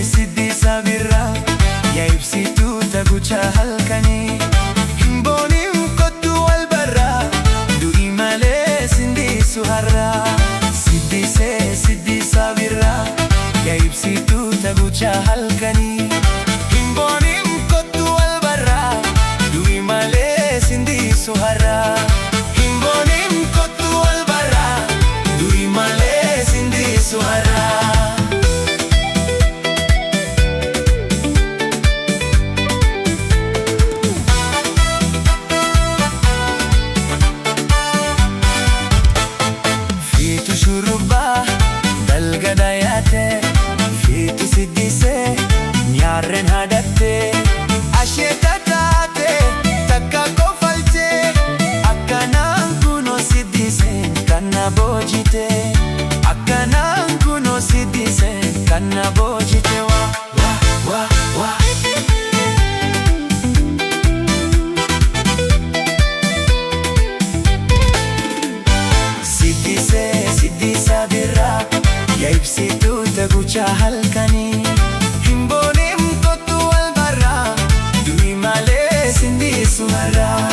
siddii sabirraa yaa ibsituu tagucha halkanii hin booniin kottu wal barraa du'i malee sindiisu har'aa siddii sabirraa yaa ibsituu tagucha halkanii hin booniin kottu wal barraa du'i malee sindiisu har'aa hin booniin kottu wal barraa du'i malee sindiisu har'aa. Fiitu siddisee nyaarreen hadattee asheeta taatee takka kofaltee akkanaan kunoo siddiseen kan na boojitee akkanaan kunoo siddiseen kan na boojitee waa. Siddii sabirraa yaa ibsituu tagucha halkanii hin booniin kottu wal barraa du'i malee sindiisu har'aa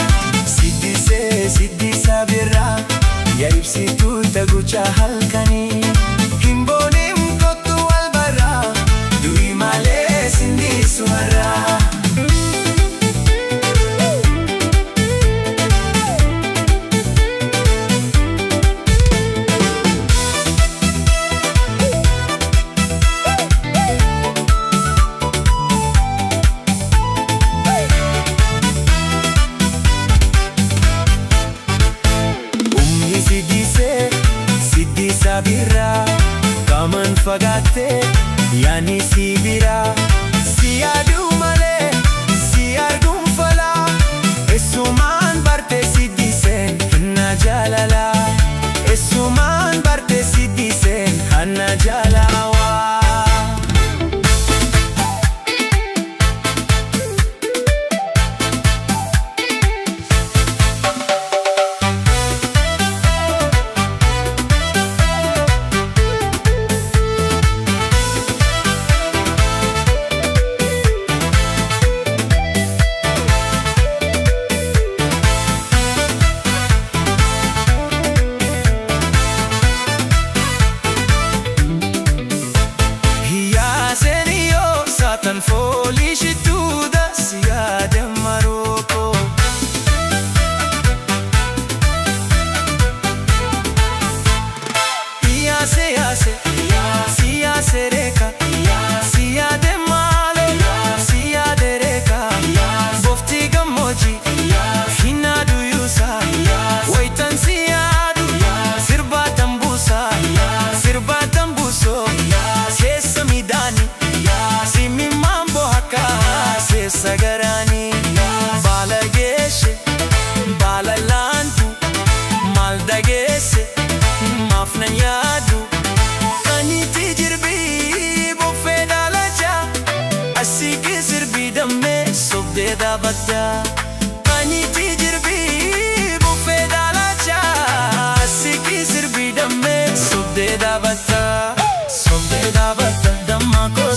siddii sabirraa yaa ibsituu tagucha halkanii hin booniin kottu wal barraa du'i malee sindiisu har'aa. Siddii sabirraa qaman fagaattee yaani si biraa si yaaduu malee si arguun falaa eessumaan bartee siddiseen hanna jaalalaa eessumaan bartee siddiseen hanna jaalalaa. Tan foolii shituudha si yaada marookoo si yaase reeka si yaade maale si yaade reeka boftii gammoojii hinnaadu yuusaa wayitan si yaadu sirbaatan buusaa sirbaatan buusoo keessa midhaanii sagaraanii baala geesse baala laantu maal dhageesse maaf nan yaadu kaniitii jirbii buffee daalachaa asiikii sirbii dammee sobdee dhaabaddaa kaniitii jirbii buffee daalachaa asiikii sirbii dammee sobdee dhaabaddaa dammaa koo